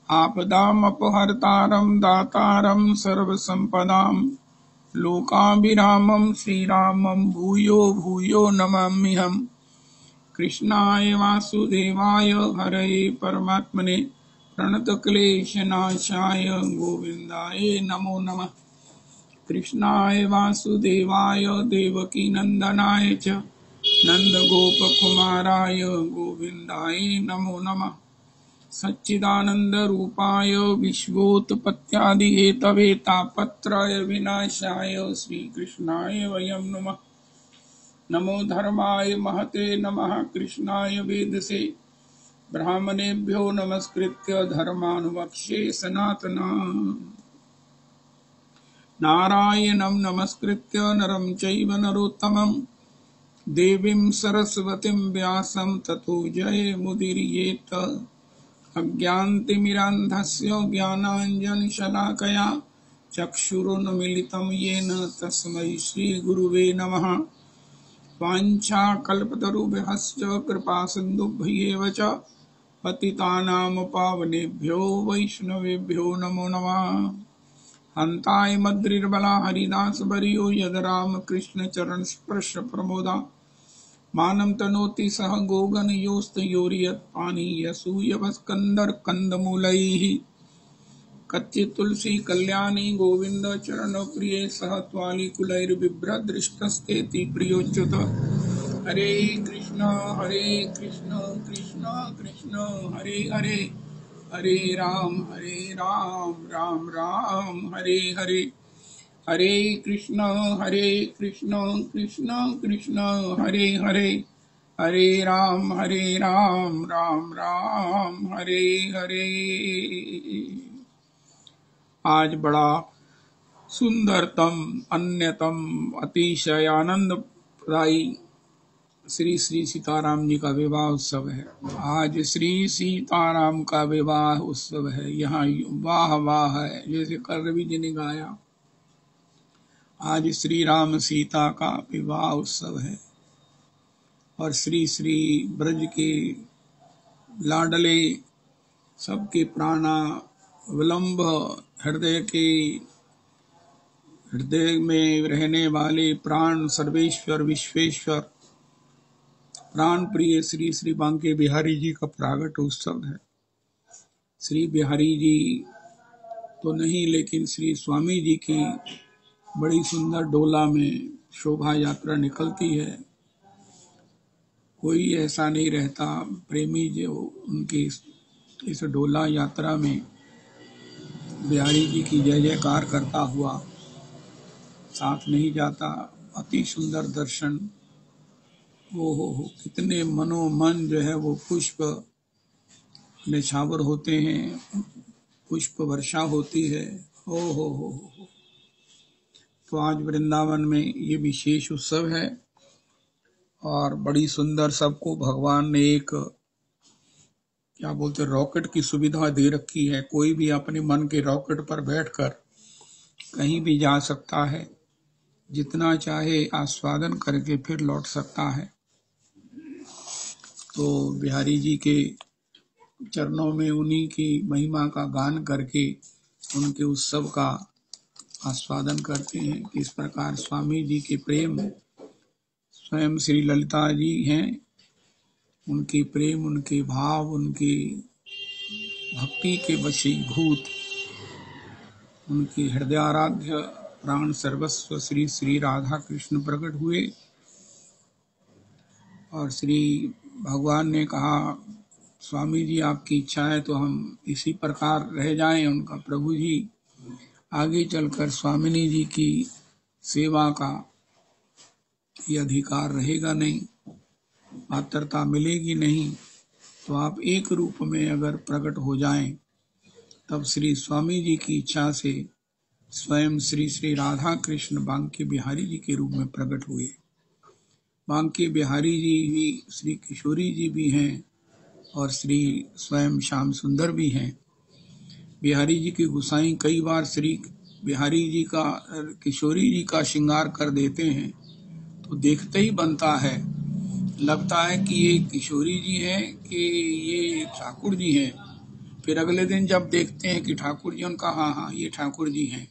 आपदामपहर्तारं दातारं सर्वसम्पदां लोकाभिरामं श्रीरामं भूयो भूयो नमाम्यहम्। कृष्णाय वासुदेवाय हरये परमात्मने प्रणतक्लेशनाशाय गोविन्दाय नमो नमः। कृष्णाय वासुदेवाय देवकीनन्दनाय च नन्दगोपकुमाराय गोविन्दाय नमो नमः। सच्चिदानन्दरूपाय विश्वोत्पत्त्यादिहेतवे तापत्रय विनाशाय श्रीकृष्णाय वयं नमः। नमो धर्माय महते नमः। कृष्णाय वेदसे ब्राह्मणेभ्यो नमस्कृत्य धर्मानुवक्ष्ये सनातना। नारायणं नमस्कृत्य नरं चैव नरोत्तमं देवीं सरस्वतीं व्यासं ततो जयमुदीरयेत्। अज्ञानतिमिरान्धस्य ज्ञानाञ्जनशलाकया चक्षुरुन्मीलितं येन तस्मै श्रीगुरुवे नमः। वाञ्छाकल्पतरुभ्यश्च कृपासिन्धुभ्येव च पतितानां पावनेभ्यो वैष्णवेभ्यो नमो नमः। हन्ताय मद्रिर्बला हरिदासवर्यो यद रामकृष्णचरणस्पर्श प्रमोदा मानं तनोति सह गोगणयोस्तयोर्यत्पानीयसूयवस्कन्दर्कन्दमूलैः। कच्चित्तुलसी कल्याणी गोविन्द चरणप्रिये सह त्वालिकुलैर्बिभ्रदृष्टस्तेति प्रियोच्युत। हरे कृष्ण कृष्ण कृष्ण हरे हरे, हरे राम राम राम हरे हरे। हरे कृष्ण कृष्ण कृष्ण हरे हरे, हरे राम राम राम हरे हरे। आज बड़ा सुंदरतम अन्यतम अतिशय आनंददायी श्री श्री सीताराम जी का विवाह उत्सव है। आज श्री सीताराम का विवाह उत्सव है। यहाँ वाह वाह है, जैसे कवि जी ने गाया। आज श्री राम सीता का विवाह उत्सव है और श्री श्री ब्रज के लाडले सबके प्राणावलंब हृदय में रहने वाले प्राण सर्वेश्वर विश्वेश्वर प्राण प्रिय श्री श्री बांके बिहारी जी का प्रागट उत्सव है। श्री बिहारी जी तो नहीं, लेकिन श्री स्वामी जी की बड़ी सुंदर डोला में शोभा यात्रा निकलती है। कोई ऐसा नहीं रहता प्रेमी जो उनकी इस डोला यात्रा में बिहारी जी की जय जयकार करता हुआ साथ नहीं जाता। अति सुंदर दर्शन। हो कितने मनोमन जो है वो पुष्प निछावर होते हैं, पुष्प वर्षा होती है। हो। तो आज वृंदावन में ये विशेष उत्सव है और बड़ी सुंदर सबको भगवान ने एक क्या बोलते रॉकेट की सुविधा दे रखी है। कोई भी अपने मन के रॉकेट पर बैठकर कहीं भी जा सकता है, जितना चाहे आस्वादन करके फिर लौट सकता है। तो बिहारी जी के चरणों में उन्हीं की महिमा का गान करके उनके उत्सव का आस्वादन करते हैं। इस प्रकार स्वामी जी के प्रेम स्वयं श्री ललिता जी हैं। उनके प्रेम, उनके भाव, उनकी भक्ति के वशीभूत उनकी हृदयाराध्य प्राण सर्वस्व श्री श्री राधा कृष्ण प्रकट हुए और श्री भगवान ने कहा, स्वामी जी आपकी इच्छा है तो हम इसी प्रकार रह जाएं। उनका प्रभु जी आगे चलकर स्वामिनी जी की सेवा का ये अधिकार रहेगा नहीं, पात्रता मिलेगी नहीं। तो आप एक रूप में अगर प्रकट हो जाएं, तब श्री स्वामी जी की इच्छा से स्वयं श्री श्री राधा कृष्ण बांके बिहारी जी के रूप में प्रकट हुए। बांके बिहारी जी भी श्री किशोरी जी भी हैं और श्री स्वयं श्याम सुंदर भी हैं। बिहारी जी के गोसाई कई बार श्री बिहारी जी का किशोरी जी का श्रृंगार कर देते हैं, तो देखते ही बनता है लगता है कि ये किशोरी जी हैं कि ये ठाकुर जी हैं। फिर अगले दिन जब देखते हैं कि ठाकुर जी, उनका हाँ ये ठाकुर जी हैं।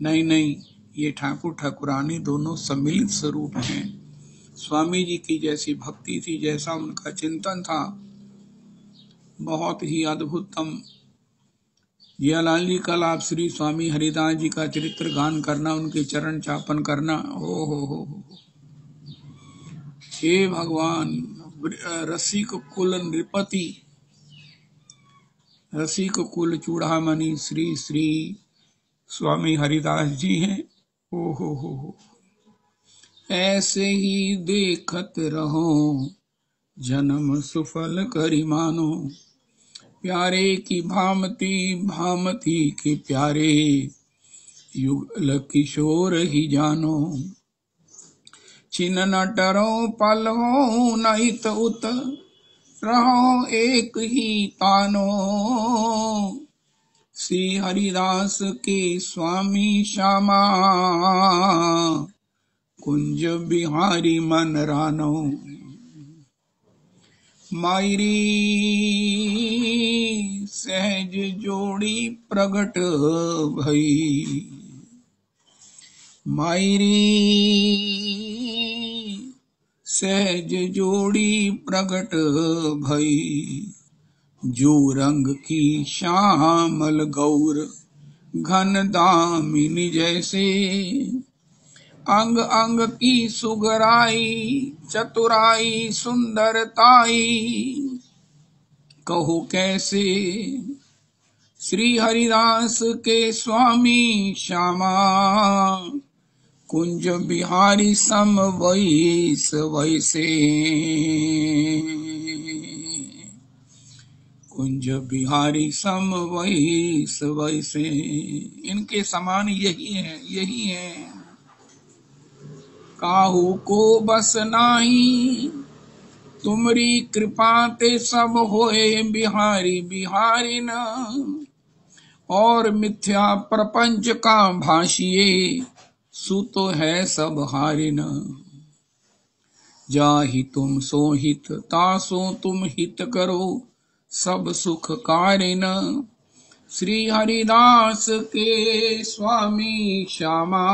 नहीं नहीं, ये ठाकुर ठाकुरानी दोनों सम्मिलित स्वरूप हैं। स्वामी जी की जैसी भक्ति थी, जैसा उनका चिंतन था, बहुत ही अद्भुतम। जियालाल जी, कल आप श्री स्वामी हरिदास जी का चरित्र गान करना, उनके चरण चापन करना। हो हे भगवान। रसिक कुल नृपति, रसिक कुल चूड़ामणि श्री श्री स्वामी हरिदास जी हैं। ओ हो, ऐसे ही देखत रहो, जन्म सुफल करी मानो। प्यारे की भामती भामती के प्यारे, युगल किशोर ही जानो। छिन न डरो पल हो न इत उत, रहो एक ही तानो। श्री हरिदास के स्वामी श्यामा, कुंज बिहारी मन रानो। मायरी सहज जोड़ी प्रगट भई, मायरी सहज जोड़ी प्रगट भई। जो रंग की श्यामल गौर घन दामिनी जैसे, अंग अंग की सुगराई चतुराई सुंदरताई। कहो कैसे श्री हरिदास के स्वामी श्यामा, कुंज बिहारी सम वैस वैसे। कुंज बिहारी सम वैस वैसे। इनके समान यही है, यही है। काहू को बस नाही, तुमरी कृपा ते सब होए बिहारी बिहारी न। और मिथ्या प्रपंच का भाषिए, सुतो है सब हारि न। जाहि तुम सो हित, तासो तुम हित करो, सब सुख कारिन। श्री हरिदास के स्वामी श्यामा,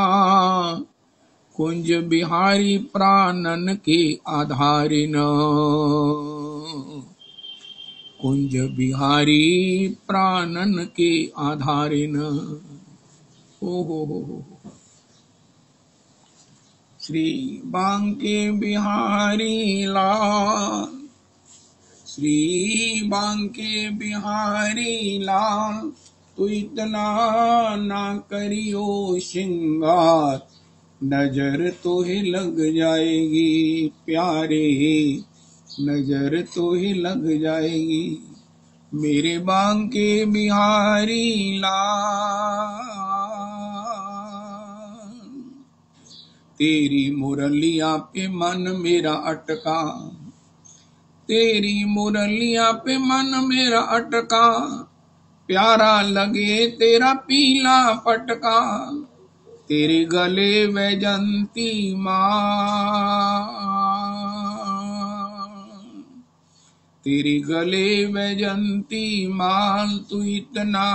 कुंज बिहारी प्राणन के आधारिन। कुंज बिहारी प्राणन के आधारिन। हो। श्री बांके बिहारी लाल, श्री बांके बिहारी लाल। तू इतना ना करियो श्रृंगार, नजर तो ही लग जाएगी प्यारे, नजर तो ही लग जाएगी। मेरे बांके बिहारी लाल, तेरी मुरलिया पे मन मेरा अटका, तेरी मुरलिया पे मन मेरा अटका। प्यारा लगे तेरा पीला पटका, तेरे गले वैजंती माँ, तेरे गले वैजंती माल। तू इतना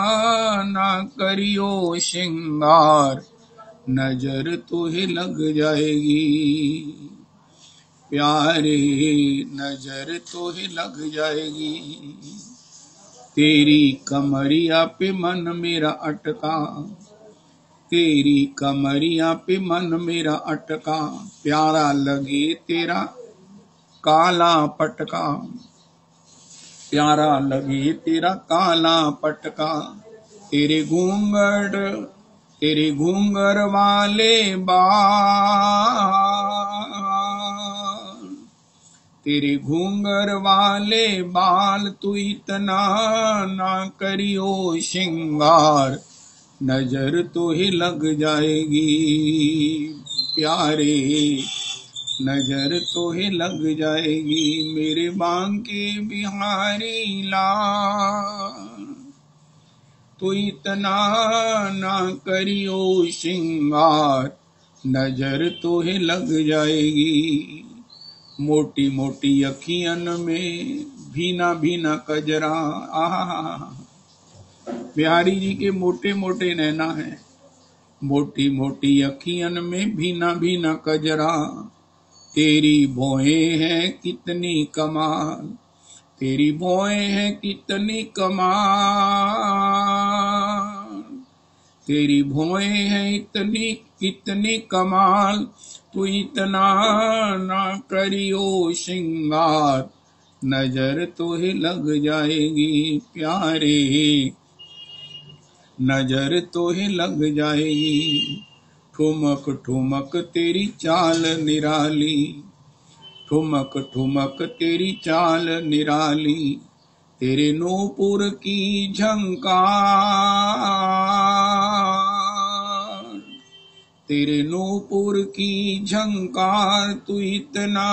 ना करियो श्रृंगार, नजर तो ही लग जाएगी प्यारे, नजर तो ही लग जाएगी। तेरी कमरिया पे मन मेरा अटका, तेरी कमरिया पे मन मेरा अटका। प्यारा लगे तेरा काला पटका, प्यारा लगे तेरा काला पटका। तेरे घूंघर वाले बाल, तेरे घूंघर वाले बाल। तू इतना ना करियो श्रृंगार, नजर तो ही लग जाएगी प्यारे, नजर तो ही लग जाएगी। मेरे बांके बिहारी लाल, तू इतना ना करियो श्रृंगार, नजर तो ही लग जाएगी मोटी मोटी अखियन में भीना भीना कजरा। आहा, बिहारी जी के मोटे मोटे नैना है, मोटी मोटी अखियन में भीना भीना कजरा। तेरी भौहें हैं कितनी कमाल, तेरी भौहें हैं कितनी कमाल, तेरी भौहें हैं इतनी कितनी कमाल। तू इतना ना करियो श्रृंगार, नजर तो ही लग जाएगी प्यारे, नजर तो ही लग जाएगी। ठुमक ठुमक तेरी चाल निराली, ठुमक ठुमक तेरी चाल निराली। तेरे नूपुर की झंकार, तेरे नूपुर की झंकार। तू इतना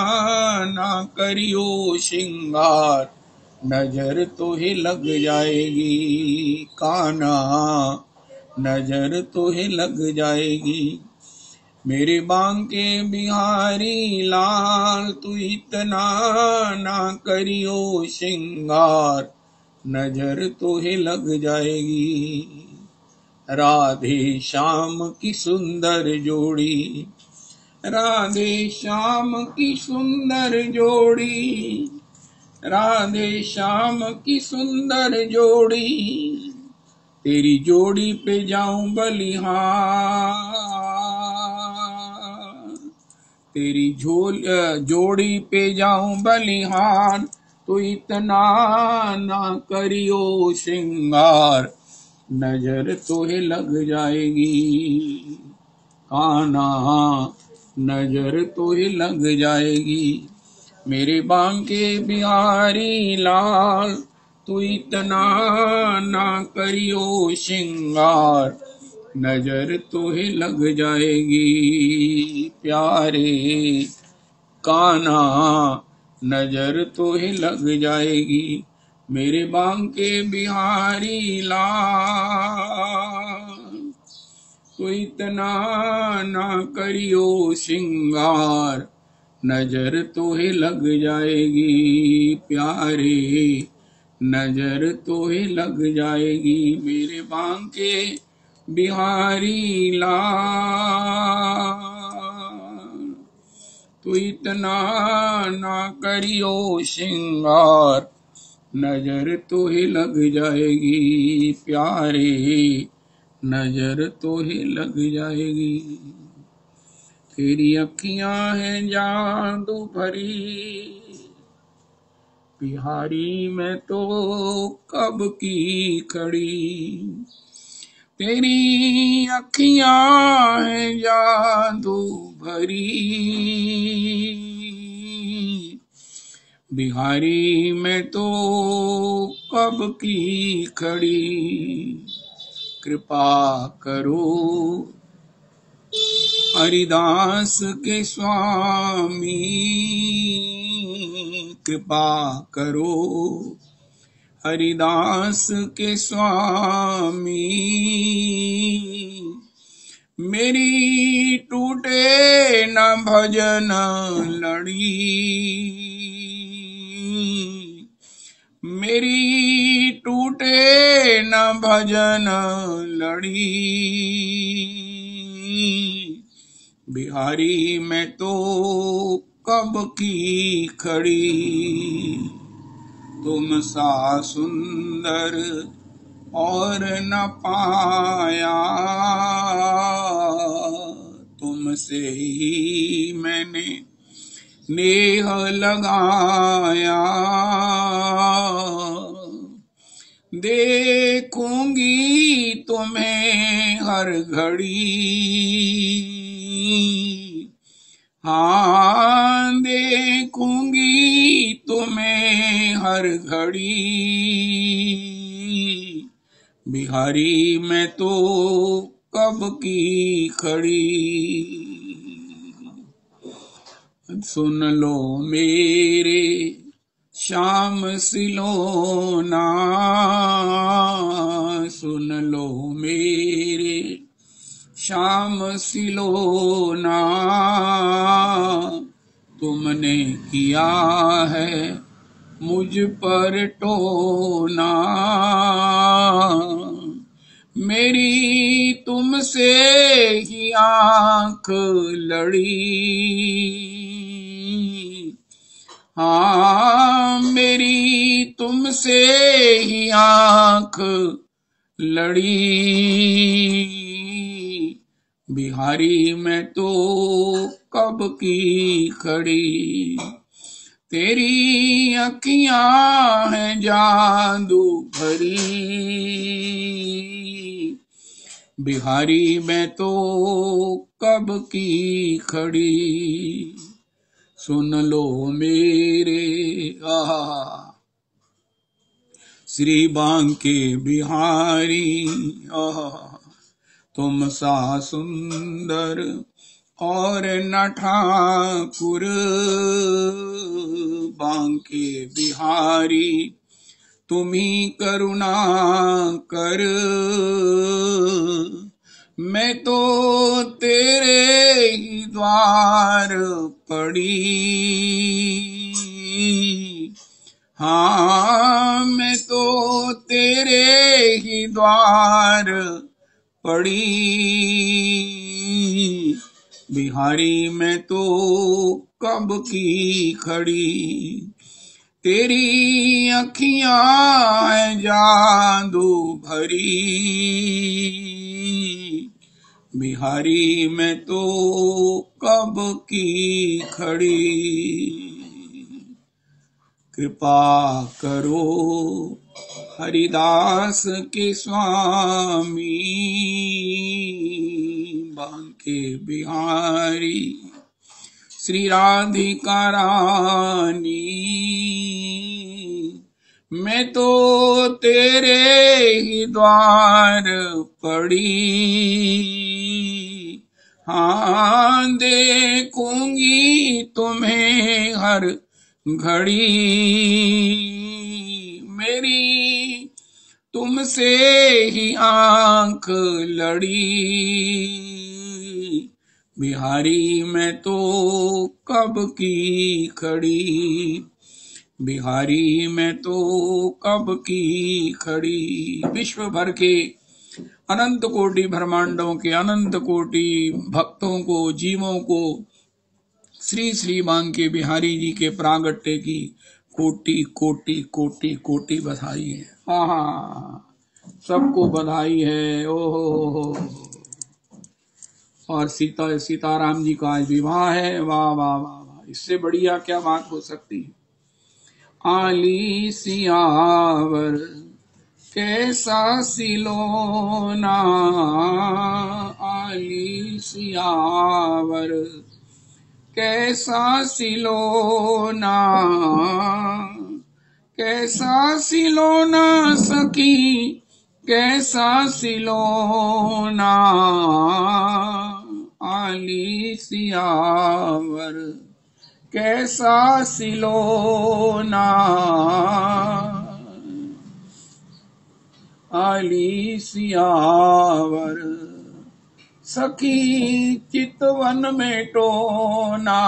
ना करियो श्रृंगार, नजर तो ही लग जाएगी कान्हा, नजर तो ही लग जाएगी। मेरे बांके बिहारी लाल, तू इतना ना करियो श्रृंगार, नजर तो ही लग जाएगी। राधे श्याम की सुंदर जोड़ी, राधे श्याम की सुंदर जोड़ी, राधे श्याम की सुंदर जोड़ी। तेरी जोड़ी पे जाऊं बलिहार, तेरी जोड़ी पे जाऊं बलिहार। तो इतना ना करियो श्रृंगार, नजर तो ही लग जाएगी कान्हा, नजर तो ही लग जाएगी। मेरे बांके बिहारी लाल, तू इतना ना करियो श्रृंगार, नजर तो ही लग जाएगी प्यारे कान्हा, नजर तो ही लग जाएगी। मेरे बांके बिहारी लाल, तो इतना ना करियो श्रृंगार, नजर तो ही लग जाएगी प्यारे, नजर तो ही लग जाएगी। मेरे बांके बिहारी लाल, तो इतना ना करियो श्रृंगार, नजर तो ही लग जाएगी प्यारे, नजर तो ही लग जाएगी। तेरी अखियां हैं जादू भरी, बिहारी मैं तो कब की खड़ी। तेरी अखियां हैं जादू भरी, बिहारी मैं तो कब की खड़ी। कृपा करो हरिदास के स्वामी, कृपा करो हरिदास के स्वामी। मेरी टूटे न भजन लड़ी, मेरी टूटे न भजन लड़ी। बिहारी मैं तो कब की खड़ी। तुम सा सुंदर और न पाया, तुमसे ही मैंने नेह लगाया। देखूंगी तुम्हें हर घड़ी, हाँ देखूंगी तुम्हें हर घड़ी। बिहारी मैं तो कब की खड़ी। सुन लो मेरे श्याम सिलोना, सुन लो मेरे श्याम सिलोना। तुम तुमने किया है मुझ पर टोना, मेरी तुमसे ही आंख लड़ी, हाँ मेरी तुमसे ही आंख लड़ी। बिहारी मैं तो कब की खड़ी, तेरी अखियां हैं जादू भरी। बिहारी मैं तो कब की खड़ी, सुन लो मेरे श्री बांके बिहारी, तुम सा सुंदर और न ठाकुर। बांके बिहारी तुम्ही करुणा कर, मैं तो तेरे ही द्वार पड़ी, हाँ मैं तो तेरे ही द्वार पड़ी। बिहारी मैं तो कब की खड़ी, तेरी अखियां हैं जादू भरी। बिहारी मैं तो कब की खड़ी, कृपा करो हरिदास के स्वामी। बांके बिहारी श्री राधिका रानी, मैं तो तेरे ही द्वार पड़ी, हाँ देखूंगी तुम्हें हर घड़ी। मेरी तुमसे ही आंख लड़ी, बिहारी मैं तो कब की खड़ी। बिहारी मैं तो कब की खड़ी। विश्व भर के अनंत कोटि ब्रह्मांडों के अनंत कोटि भक्तों को, जीवों को श्री श्री बांके बिहारी जी के प्रागट्य की कोटि कोटि कोटि कोटि बधाई है। हाँ, सबको बधाई है। ओहो, और सीताराम जी का आज विवाह है। वाह वाह वाह वाह, इससे बढ़िया क्या बात हो सकती है। आली सियावर कैसा सिलोना, आली सियावर कैसा सिलोना, कैसा सिलोना सखी कैसा सिलोना, आली सियावर कैसा सिलोना, आली सियावर सखी चितवन में टोना,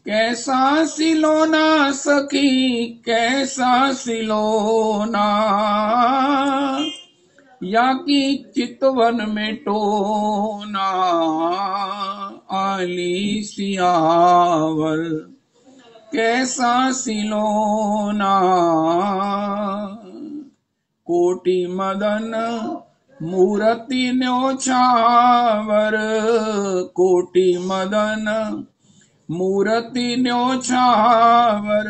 कैसा सिलोना सखी कैसा सिलोना, या की चितवन में टोना, आली सियावर कैसा सिलोना, कोटि मदन मूर्ति न्योछावर, कोटि मदन मूर्ति न्योछावर,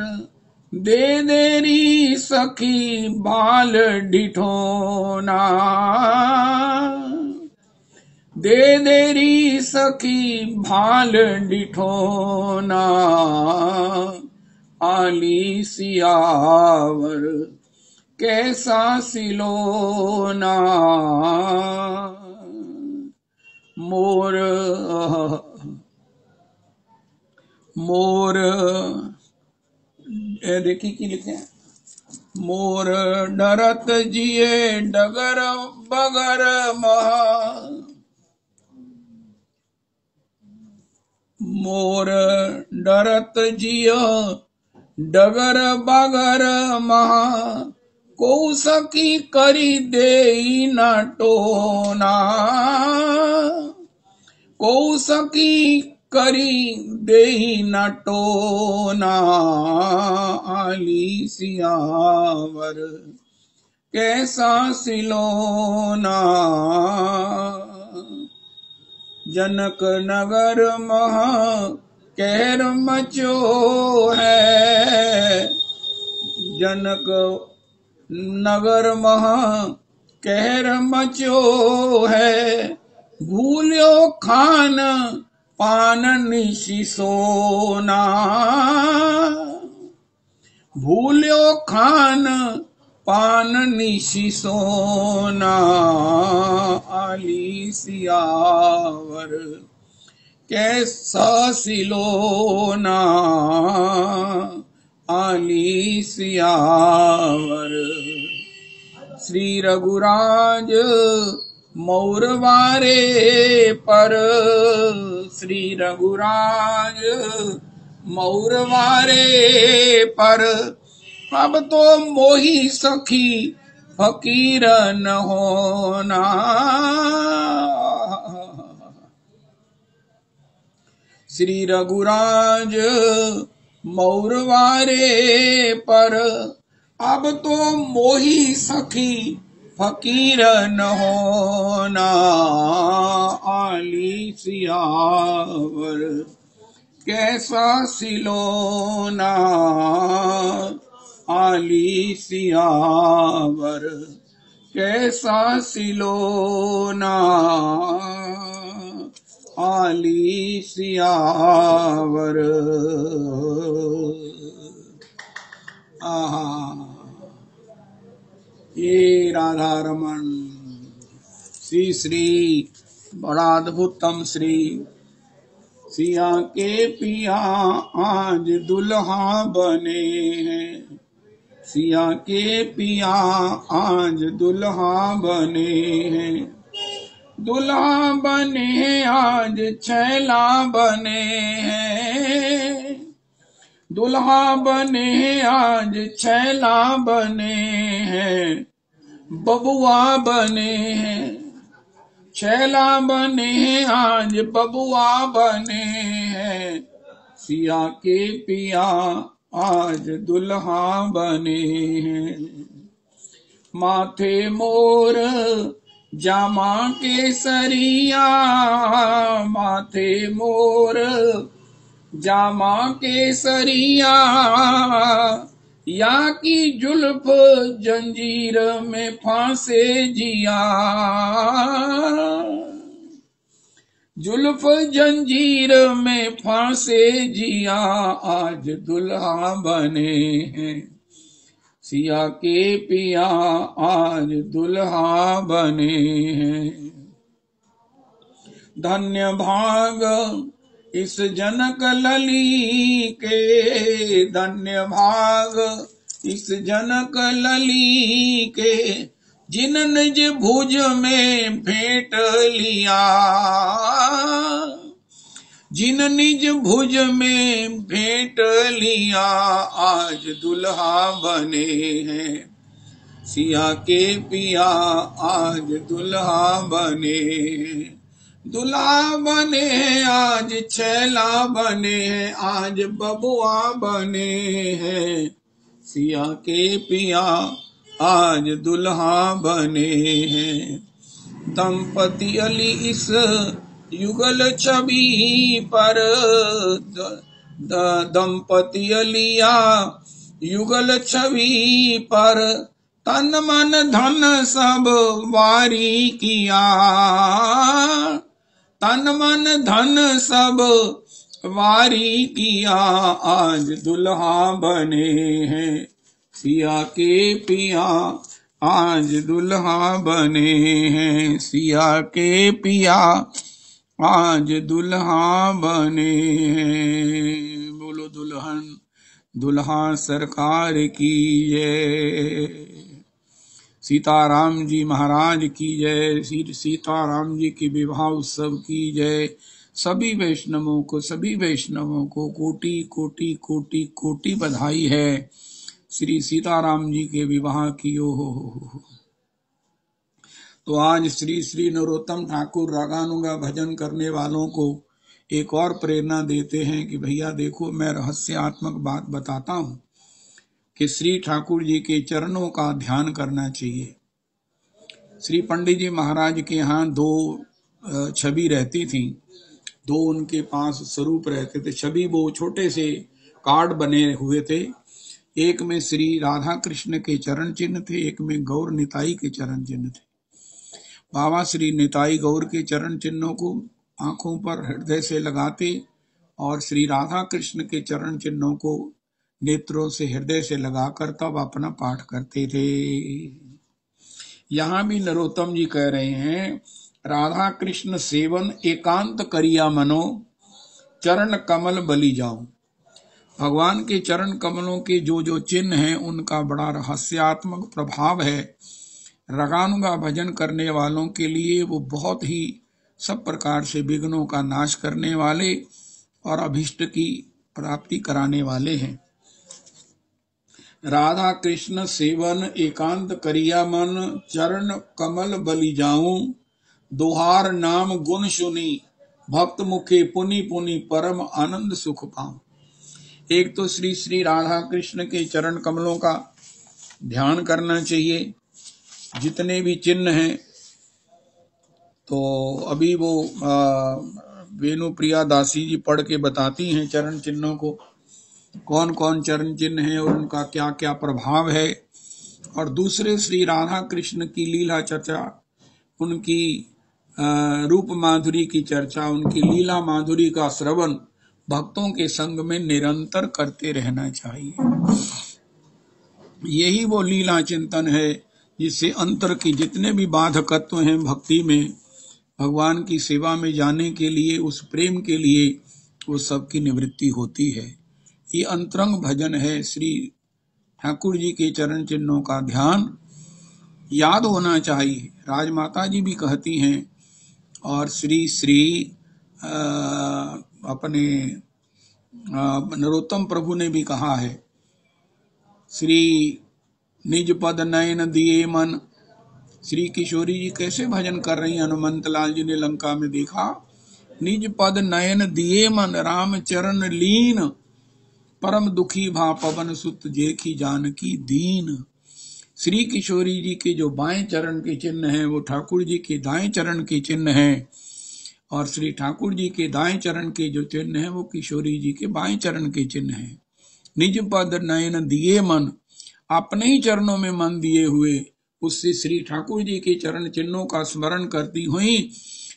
दे देरी सखी बाल डिठोना, दे देरी सखी भाल डिठोना, आली सियावर कैसा सिलोना, मोर मोर देखी की लिखे, मोर डरत जिए डगर बगर महा, मोर डरत जिय डगर बगर महा कौसकी करी देई न टोना कौसकी करी देई न टोना आली सियावर कैसा सिलोना जनक नगर महा कहर मचो है जनक नगर महा कहर मचो है भूल्यो खान पान निशि सोना भूल्यो खान पान निशि सोना आली सियावर कैसा सिलोना आली सियावर श्री रघुराज मौरवारे पर श्री रघुराज मौरवारे पर अब तो मोही सखी फकीर न होना श्री रघुराज मौरवारे पर अब तो मोही सखी फकीर न होना आली सियावर कैसा सिलोना आली सियावर कैसा सिलोना आली सियावर ये राधा रमन श्री श्री बड़ा अद्भुतम श्री सिया के पिया आज दुल्हा बने हैं सिया के पिया आज दुल्हा बने हैं दुल्हा बने हैं आज छैला बने हैं दुल्हा बने हैं आज छैला बने हैं बबुआ बने हैं छैला बने हैं आज बबुआ बने हैं सिया के पिया आज दुल्हा बने हैं माथे मोर जामा केसरिया माथे मोर जामा केसरिया या की जुल्फ जंजीर में फांसे जिया जुल्फ जंजीर में फांसे जिया आज दुल्हा बने हैं सिया के पिया आज दुल्हा बने हैं धन्य भाग इस जनक लली के धन्य भाग इस जनक लली के जिन निज भुज में भेंट लिया जिन निज भुज में भेंट लिया आज दुल्हा बने हैं सिया के पिया आज दुल्हा बने हैं दुल्हा बने हैं आज छैला बने हैं आज बबुआ बने हैं सिया के पिया आज दुल्हा बने हैं दंपति अली इस युगल छवि पर दंपति अलिया युगल छवि पर तन मन धन सब वारी किया तन मन धन सब वारी किया आज दुल्हा बने हैं सिया के पिया आज दुल्हा बने हैं सिया के पिया आज दुल्हा बने हैं बोलो दुल्हन दुल्हा सरकार की जय सीताराम जी महाराज की जय सीताराम जी के विवाह उत्सव की जय सभी वैष्णवों को कोटि कोटि कोटि कोटि बधाई है श्री सीताराम जी के विवाह की। हो। तो आज श्री श्री नरोत्तम ठाकुर रागानुगा भजन करने वालों को एक और प्रेरणा देते हैं कि भैया देखो, मैं रहस्यात्मक बात बताता हूं कि श्री ठाकुर जी के चरणों का ध्यान करना चाहिए। श्री पंडित जी महाराज के यहाँ दो छवि रहती थी, दो उनके पास स्वरूप रहते थे। छवि वो छोटे से कार्ड बने हुए थे, एक में श्री राधा कृष्ण के चरण चिन्ह थे, एक में गौर निताई के चरण चिन्ह थे। बाबा श्री निताई गौर के चरण चिन्हों को आंखों पर हृदय से लगाते और श्री राधा कृष्ण के चरण चिन्हों को नेत्रों से हृदय से लगाकर तब अपना पाठ करते थे। यहाँ भी नरोत्तम जी कह रहे हैं, राधा कृष्ण सेवन एकांत करिया मनो, चरण कमल बलि जाओ। भगवान के चरण कमलों के जो जो चिन्ह हैं उनका बड़ा रहस्यात्मक प्रभाव है। रागानुगा भजन करने वालों के लिए वो बहुत ही सब प्रकार से विघ्नों का नाश करने वाले और अभिष्ट की प्राप्ति कराने वाले हैं। राधा कृष्ण सेवन एकांत करिया मन, चरण कमल बलि जाऊं, दोहार नाम गुण सुनी, भक्त मुखे पुनि पुनि परम आनंद सुख पाऊं। एक तो श्री श्री राधा कृष्ण के चरण कमलों का ध्यान करना चाहिए। जितने भी चिन्ह हैं, तो अभी वो वेणु प्रिया दासी जी पढ़ के बताती हैं चरण चिन्हों को, कौन कौन चरण चिन्ह हैं और उनका क्या क्या प्रभाव है। और दूसरे श्री राधा कृष्ण की लीला चर्चा, उनकी रूप माधुरी की चर्चा, उनकी लीला माधुरी का श्रवण भक्तों के संग में निरंतर करते रहना चाहिए। यही वो लीला चिंतन है जिससे अंतर की जितने भी बाधकत्व हैं भक्ति में, भगवान की सेवा में जाने के लिए, उस प्रेम के लिए, वो सबकी निवृत्ति होती है। ये अंतरंग भजन है। श्री ठाकुर जी के चरण चिन्हों का ध्यान याद होना चाहिए। राजमाता जी भी कहती हैं और श्री श्री अपने नरोत्तम प्रभु ने भी कहा है, श्री निज पद नयन दिए मन। श्री किशोरी जी कैसे भजन कर रही हैं? हनुमंत लाल जी ने लंका में देखा, निज पद नयन दिए मन, राम चरण लीन, परम दुखी भा पवन सुत जेखी जानकी दीन। श्री किशोरी जी के जो बाएं चरण के चिन्ह हैं वो ठाकुर जी के दाएं चरण के चिन्ह हैं, और श्री ठाकुर जी के दाएं चरण के जो चिन्ह हैं वो किशोरी जी के बाएं चरण के चिन्ह हैं। निज पद नयन दिए मन, अपने ही चरणों में मन दिए हुए, उससे श्री ठाकुर जी के चरण चिन्हों का स्मरण करती हुई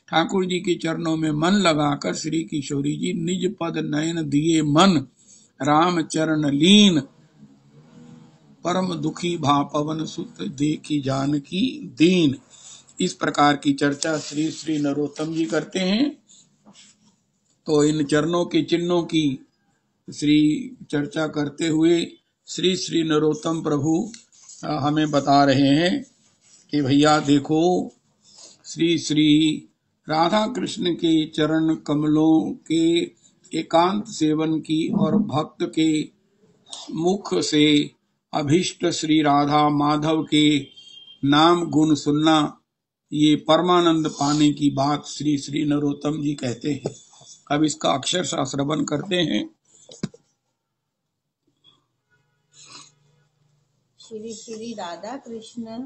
ठाकुर जी के चरणों में मन लगाकर श्री किशोरी जी निज पद नयन दिए मन, राम चरण लीन, परम दुखी भा पवन सुत देखी जानकी दीन। इस प्रकार की चर्चा श्री श्री नरोत्तम जी करते हैं। तो इन चरणों के चिन्हों की श्री चर्चा करते हुए श्री श्री नरोत्तम प्रभु हमें बता रहे हैं कि भैया देखो, श्री श्री राधा कृष्ण के चरण कमलों के एकांत सेवन की और भक्त के मुख से अभिष्ट श्री राधा माधव के नाम गुण सुनना, ये परमानंद पाने की बात श्री श्री नरोत्तम जी कहते हैं। अब इसका अक्षरशः श्रवण करते हैं। श्री श्री राधा कृष्ण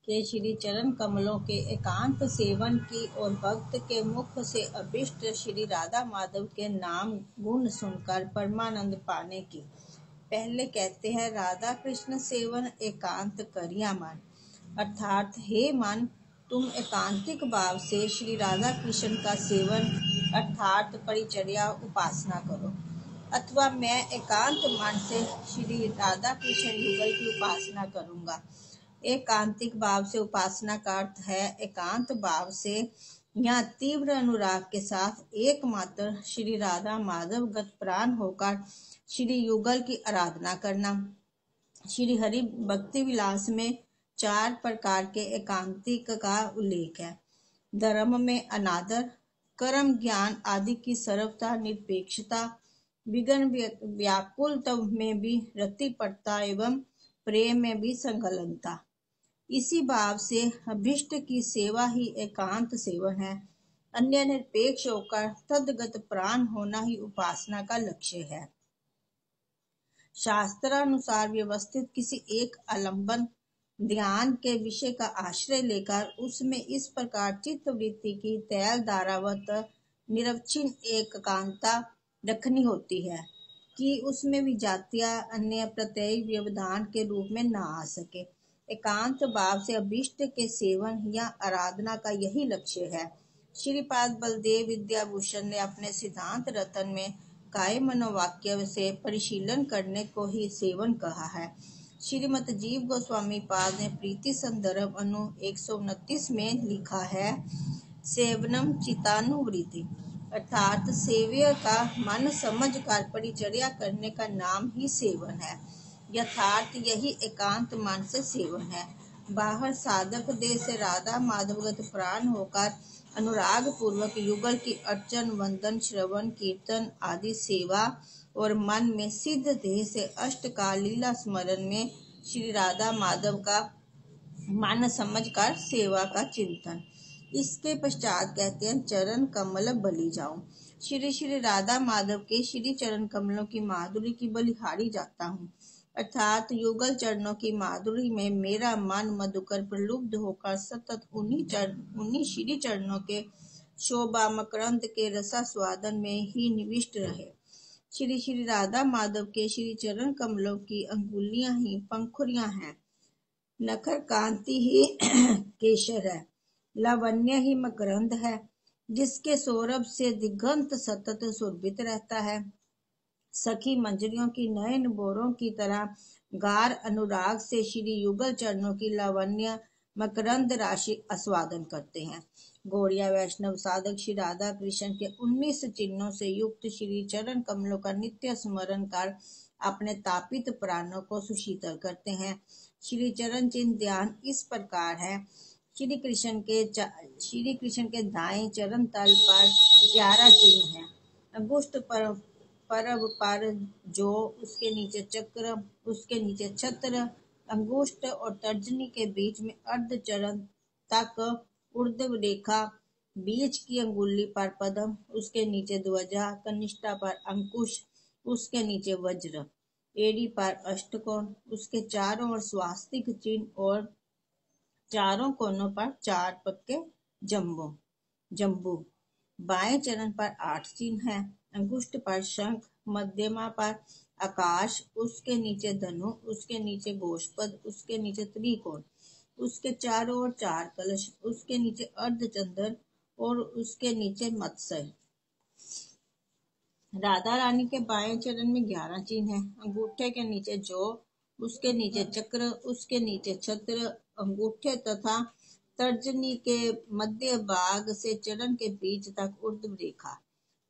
के श्री चरण कमलों के एकांत सेवन की और भक्त के मुख से अभिष्ट श्री राधा माधव के नाम गुण सुनकर परमानंद पाने की। पहले कहते हैं, राधा कृष्ण सेवन एकांत करिया मन, अर्थात हे मन, तुम एकांतिक भाव से श्री राधा कृष्ण का सेवन अर्थात परिचर्या उपासना करो। अथवा मैं एकांत मन से श्री राधा कृष्ण युगल की उपासना करूंगा। एकांतिक भाव से उपासना का अर्थ है एकांत भाव से या तीव्र अनुराग के साथ एकमात्र श्री राधा माधव गत प्राण होकर श्री युगल की आराधना करना। श्री हरि भक्ति विलास में 4 प्रकार के एकांतिक का उल्लेख है। धर्म में अनादर, कर्म ज्ञान आदि की सर्वथा निरपेक्षता, विघ्न व्याकुलता में भी रतिपरता एवं प्रेम में भी संलग्नता। इसी भाव से अभिष्ट की सेवा ही एकांत सेवन है। अन्य निरपेक्ष होकर तद्गत प्राण होना ही उपासना का लक्ष्य है। शास्त्रानुसार व्यवस्थित किसी एक आलंबन ध्यान के विषय का आश्रय लेकर उसमें इस प्रकार चित्त वृत्ति की तैल धारावत निरवच्छिन्न एकांतता रखनी होती है कि उसमें विजातियां अन्य प्रत्यय व्यवधान के रूप में न आ सके। एकांत भाव से अभीष्ट के सेवन या आराधना का यही लक्ष्य है। श्रीपाद बलदेव विद्याभूषण ने अपने सिद्धांत रतन में काय मनोवाक्य से परिशीलन करने को ही सेवन कहा है। श्रीमत जीव गोस्वामी पाद ने प्रीति संदर्भ अनु 129 में लिखा है, सेवनम चितानुवृत्ति, अर्थात सेव्य का मन समझ कर परिचर्या करने का नाम ही सेवन है। यथार्थ यही एकांत मन से सेवन है। बाहर साधक देह से राधा माधवगत प्राण होकर अनुराग पूर्वक युगल की अर्चन, वंदन, श्रवण, कीर्तन आदि सेवा और मन में सिद्ध देह से अष्टकाल लीला स्मरण में श्री राधा माधव का मन समझकर सेवा का चिंतन। इसके पश्चात कहते हैं, चरण कमल बलि जाऊं। श्री श्री राधा माधव के श्री चरण कमलों की माधुरी की बलिहारी जाता हूँ, अर्थात युगल चरणों की माधुरी में मेरा मन मधुकर प्रलुब्ध होकर सतत उन्हीं श्री चरणों के शोभा मकरंद के रसास्वादन में ही निविष्ट रहे। श्री श्री राधा माधव के श्री चरण कमलों की अंगुलियां ही पंखुरियां हैं, नखर कांति ही केशर है, लावण्य ही मकरंद है, जिसके सौरभ से दिगंत सतत सुरभित रहता है। सखी मंजरियों की नयन बोरों की तरह गार अनुराग से श्री युगल चरणों की लावण्य मकरंद राशि आस्वादन करते हैं। गौड़िया वैष्णव साधक श्री राधा कृष्ण के 19 चिन्हों से युक्त श्री चरण कमलों का नित्य स्मरण कर अपने तापित प्राणों को सुशीतल करते हैं। श्री चरण चिन्ह ध्यान इस प्रकार है। श्री कृष्ण के दाएं चरण तल पर 11 चिन्ह हैं। अंगुष्ठ पर परब पर जो, उसके नीचे चक्र, उसके नीचे छत्र, अंगुष्ठ और तर्जनी के बीच में अर्ध चरण तक ऊर्ध्व रेखा, बीच की अंगुली पर पद्म, उसके नीचे ध्वजा, कनिष्ठा पर अंकुश, उसके नीचे वज्र, एड़ी पर अष्टकोण, उसके चारों ओर स्वास्तिक चिन्ह और चारों कोनों पर 4 पक्के जम्बू। बाएं चरण पर 8 चिन्ह हैं। अंगुष्ठ पर शंख, मध्यमा पर आकाश, उसके नीचे धनु, उसके नीचे गोष्पद, उसके नीचे त्रिकोण, उसके चारों ओर 4 कलश, उसके नीचे अर्धचंद्र और उसके नीचे मत्स्य। राधा रानी के बाएं चरण में 11 चिन्ह हैं। अंगूठे के नीचे जो, उसके नीचे चक्र, उसके नीचे छत्र, अंगूठे तथा तर्जनी के मध्य भाग से चरण के बीच तक ऊर्ध्व रेखा,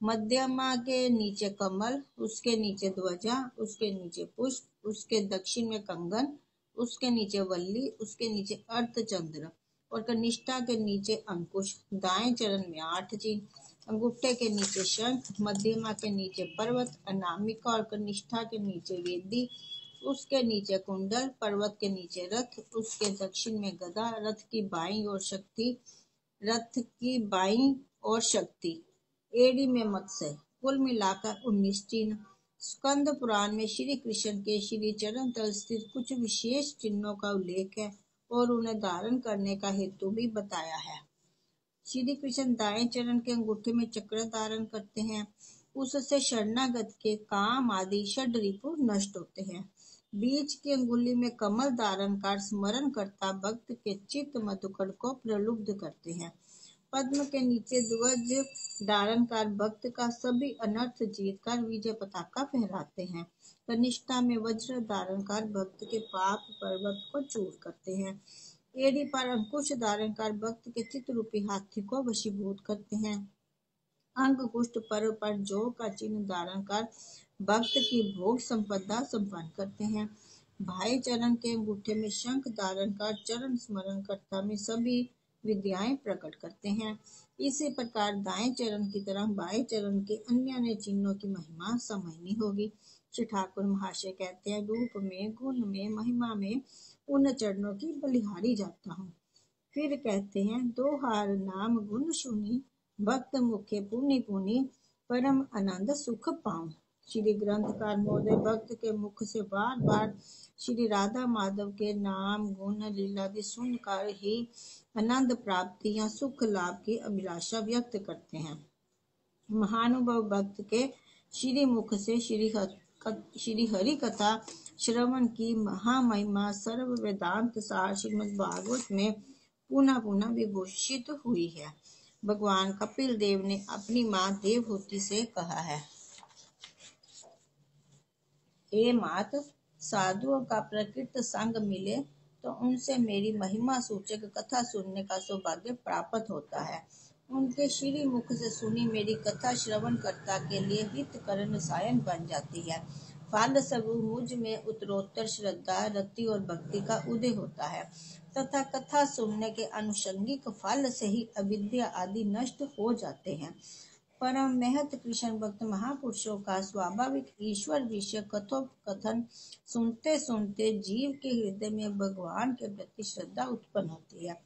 मध्यमा के नीचे कमल, उसके नीचे ध्वजा, उसके नीचे पुष्प, उसके दक्षिण में कंगन, उसके नीचे वल्ली, उसके नीचे अर्धचंद्र और कनिष्ठा के नीचे अंकुश। दाएं चरण में 8 चिन्ह। अंगूठे के नीचे शंख, मध्यमा के नीचे पर्वत, अनामिका और कनिष्ठा के नीचे वेदी, उसके नीचे कुंडल, पर्वत के नीचे रथ, उसके दक्षिण में गदा, रथ की बाईं ओर शक्ति, एड़ी में मत्स्य। कुल मिलाकर 19 चिन्ह। स्कंद पुराण में श्री कृष्ण के श्री चरण तल स्थित कुछ विशेष चिन्हों का उल्लेख है और उन्हें धारण करने का हेतु भी बताया है। श्री कृष्ण दाएं चरण के अंगूठे में चक्र धारण करते हैं, उससे शरणागत के काम आदि षड रिपु नष्ट होते हैं। बीच की अंगुली में कमल धारण कर स्मरण करता भक्त के चित्त मधुकर को प्रलुब्ध करते हैं। पद्म के नीचे ध्वज धारण कर भक्त का सभी अनर्थ जीत कर विजय पताका फहराते हैं। कनिष्ठा में वज्र धारण कर भक्त के पाप पर्वत को चूर करते हैं। एड़ी पर अंकुश धारण कर भक्त के चित्त रूपी हाथी को वशीभूत करते हैं। अंगुष्ठ पर जो का चिन्ह धारण कर भक्त की भोग संपदा संपन्न करते हैं। भाई चरण के अंगूठे में शंख धारण कर चरण स्मरण करता में सभी विद्याएं प्रकट करते हैं। इसी प्रकार दाएं चरण की तरह बाएं चरण के अन्य अन्य चिन्हों की महिमा समझनी होगी। श्री ठाकुर महाशय कहते हैं, रूप में, गुण में, महिमा में उन चरणों की बलिहारी जाता हूँ। फिर कहते हैं, दो हार नाम गुण सुनी, भक्त मुखे पुनि पुनि, परम आनंद सुख पाऊं। श्री ग्रंथकार महोदय भक्त के मुख से बार बार श्री राधा माधव के नाम गुण लीलादि सुनकर ही आनंद प्राप्ति या सुख लाभ की अभिलाषा व्यक्त करते हैं। महानुभाव भक्त के श्री मुख से श्री हरि कथा श्रवण की महामहिमा सर्व वेदांत सार श्रीमद् भागवत में पुनः पुनः विभूषित हुई है। भगवान कपिल देव ने अपनी माँ देवहूति से कहा है, हे मात, साधुओं का प्रकृत संग मिले तो उनसे मेरी महिमा सूचक कथा सुनने का सौभाग्य प्राप्त होता है। उनके श्री मुख से सुनी मेरी कथा श्रवण कर्ता के लिए हितकर रसायन बन जाती है। फल स्वरूप मुझ में उत्तरोत्तर श्रद्धा, रति और भक्ति का उदय होता है तथा कथा सुनने के अनुषंगिक फल से ही अविद्या आदि नष्ट हो जाते हैं। परम महत कृष्ण भक्त महापुरुषों का स्वाभाविक ईश्वर विषय कथोपकथन सुनते सुनते जीव के हृदय में भगवान के प्रति श्रद्धा उत्पन्न होती है।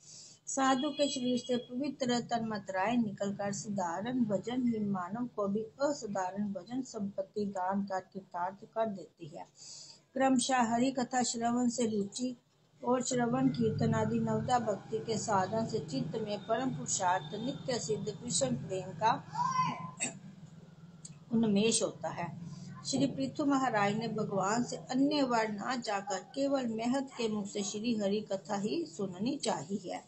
साधु के शरीर से पवित्र तन्मात्राएं निकलकर साधारण भजन ही मानव को भी असाधारण भजन संपत्ति दान कर कृतार्थ कर देती है। क्रमशः हरि कथा श्रवण से रुचि और श्रवण कीर्तन आदि नवदा भक्ति के साधन से चित्त में परम पुरुषार्थ नित्य सिद्ध कृष्ण प्रेम का उन्मेष होता है। श्री पृथु महाराज ने भगवान से अन्य वर न जाकर केवल महत के मुख से श्री हरि कथा ही सुननी चाहिए।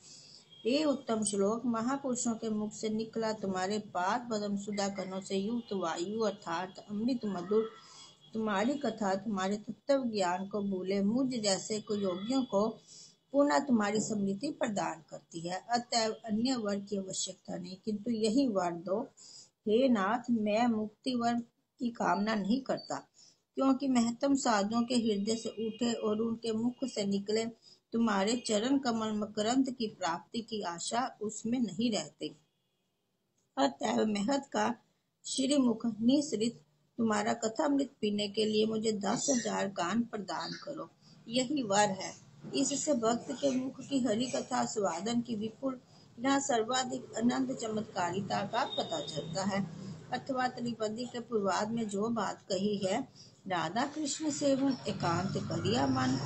ये उत्तम श्लोक, महापुरुषों के मुख से निकला तुम्हारे पाद पद्म सुधा कणों से युक्त वायु अर्थात अमृत मधुर तुम्हारी कथा तुम्हारे तत्व ज्ञान को भूले मुझ जैसे को योगियों को पुनः तुम्हारी स्मृति प्रदान करती है। अतएव अन्य वर की आवश्यकता नहीं, किंतु यही वर दो। हे नाथ, मैं मुक्ति वर की कामना नहीं करता, क्योंकि महत्तम साधुओं के हृदय से उठे और उनके मुख से निकले तुम्हारे चरण कमल मकरंद की प्राप्ति की आशा उसमें नहीं रहती। अतएव महत का श्री मुख निसृत तुम्हारा कथामृत पीने के लिए मुझे 10,000 कान प्रदान करो, यही वर है। इससे भक्त के मुख की हरि कथा स्वादन की विपुल या सर्वाधिक अनंत चमत्कारिता का पता चलता है। अथवा त्रिपदी के पूर्वाद में जो बात कही है, राधा कृष्ण सेवन एकांत करिया मन,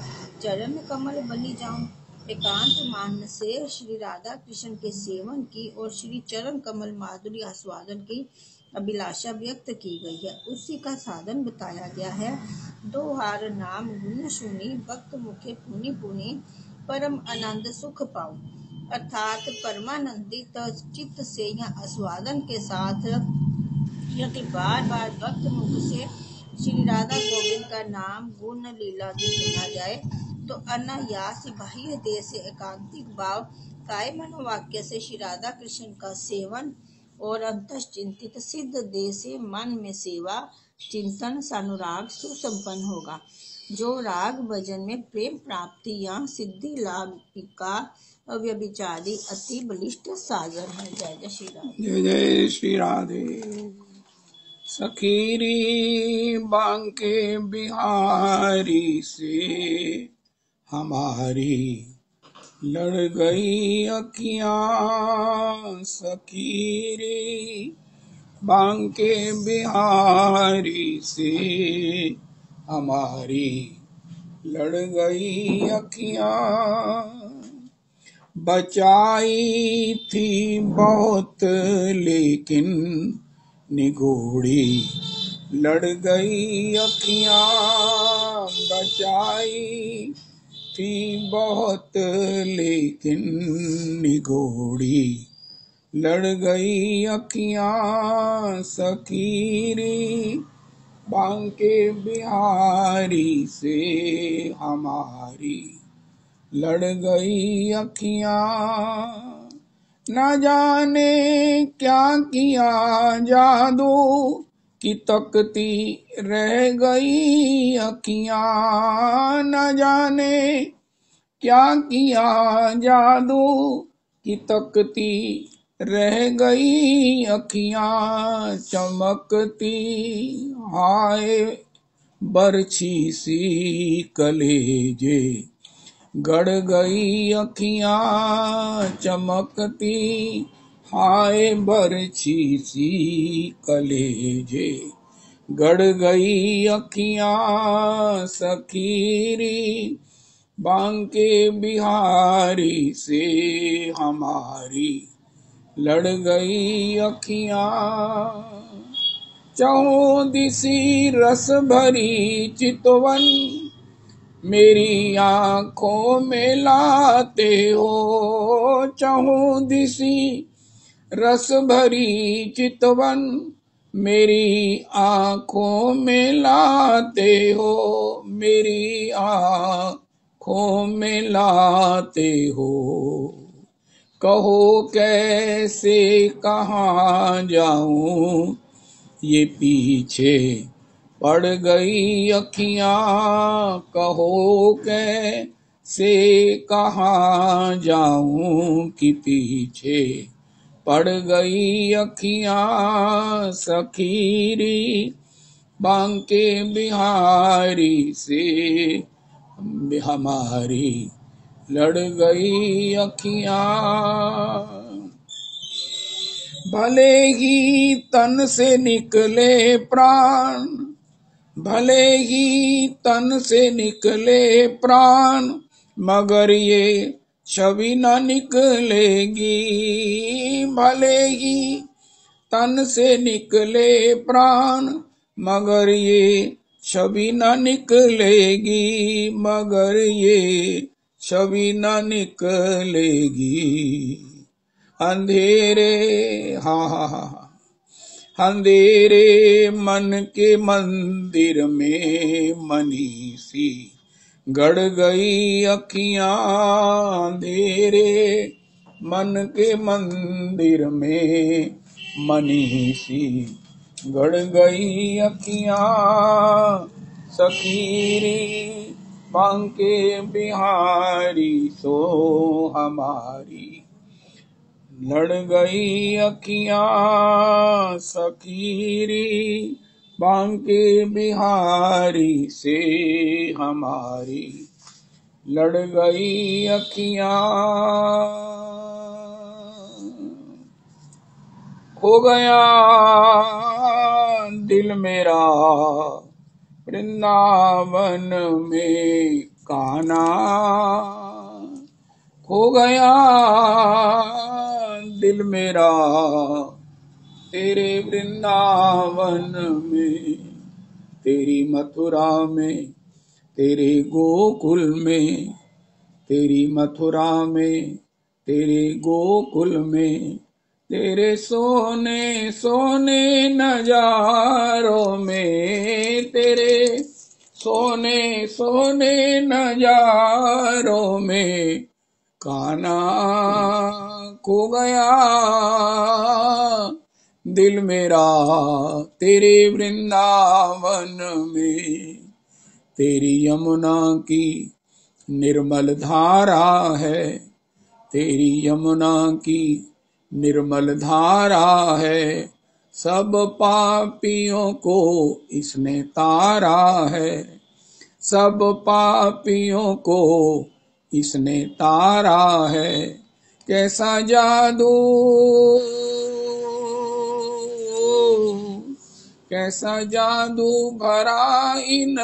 चरण कमल बनी जाऊं, एकांत मान से श्री राधा कृष्ण के सेवन की और श्री चरण कमल माधुर्य आस्वादन की अभिलाषा व्यक्त की गई है, उसी का साधन बताया गया है। दो हार नाम गुण सुनी, भक्त मुखे पुनि पुनि, परम आनंद सुख पाऊं, अर्थात परमानंदित चित्त से या आस्वादन के साथ यदि बार बार भक्त मुख से श्री राधा गोविंद का नाम गुण लीला सुना जाए तो अनायास बाह्य देह से एकांतिक भाव, काय मनोवाक्य से श्री राधा कृष्ण का सेवन और अंतश्चिंतित सिद्ध देह से मन में सेवा चिंतन सानुराग सुसंपन्न होगा, जो राग भजन में प्रेम प्राप्ति या सिद्धि लाभ का अव्यभिचारी अति बलिष्ठ साधन है। जय जय श्री राधे। जय जय श्री राधे। सखीरी बांके बिहारी से हमारी लड़ गई अखियां, सखीरी बांके बिहारी से हमारी लड़ गई अखियां, बचाई थी बहुत लेकिन निगोड़ी लड़ गई अखियां, बचाई थी बहुत लेकिन निगोड़ी लड़ गई अखियां, सखीरी बांके बिहारी से हमारी लड़ गई अखियां, न जाने क्या किया जादू की तकती रह गई अखियां, न जाने क्या किया जादू की तकती रह गई अखियां चमकती, हाय बरछी सी कलेजे। गड़ गई अखियां चमकती, हाय बरछी सी कलेजे। गड़ गई अखियां सखीरी, बांके बिहारी से हमारी। लड़ गई अखियां चहुं दिसी रस भरी चितवन, मेरी आंखों में लाते हो। चहुं दिसी रस भरी चितवन, मेरी आंखों में लाते हो। मेरी आंखों में लाते हो। कहो कैसे कहाँ जाऊं, ये पीछे पड़ गई अखियां। कहो कैसे कहाँ जाऊं, कि पीछे पड़ गई अखियां सखीरी, बांके बिहारी से हमारी। लड़ गई अखियां भले ही तन से निकले प्राण, भले ही तन से निकले प्राण, मगर ये छवि न निकलेगी। भले ही तन से निकले प्राण, मगर ये छवि न निकलेगी। मगर ये छवि न निकलेगी। अंधेरे अंधेरे मन के मंदिर में मनीषी, गड़ गई अखियां। अंधेरे मन के मंदिर में मनीषी, गड़ गई अखियां सखीरी, बांके बिहारी सो हमारी। लड़ गई अखियां सखीरी, बांके बिहारी से हमारी। लड़ गई अखियां। खो गया दिल मेरा वृंदावन में कान्हा। खो गया दिल मेरा तेरे वृंदावन में, तेरी मथुरा में, तेरे गोकुल में, तेरी मथुरा में, तेरे गोकुल में, तेरे सोने सोने नजारों में, तेरे सोने सोने नजारों में कान्हा। खो गया दिल मेरा तेरे वृंदावन में। तेरी यमुना की निर्मल धारा है, तेरी यमुना की निर्मल धारा है। सब पापियों को इसने तारा है, सब पापियों को इसने तारा है। कैसा जादू, कैसा जादू भरा इन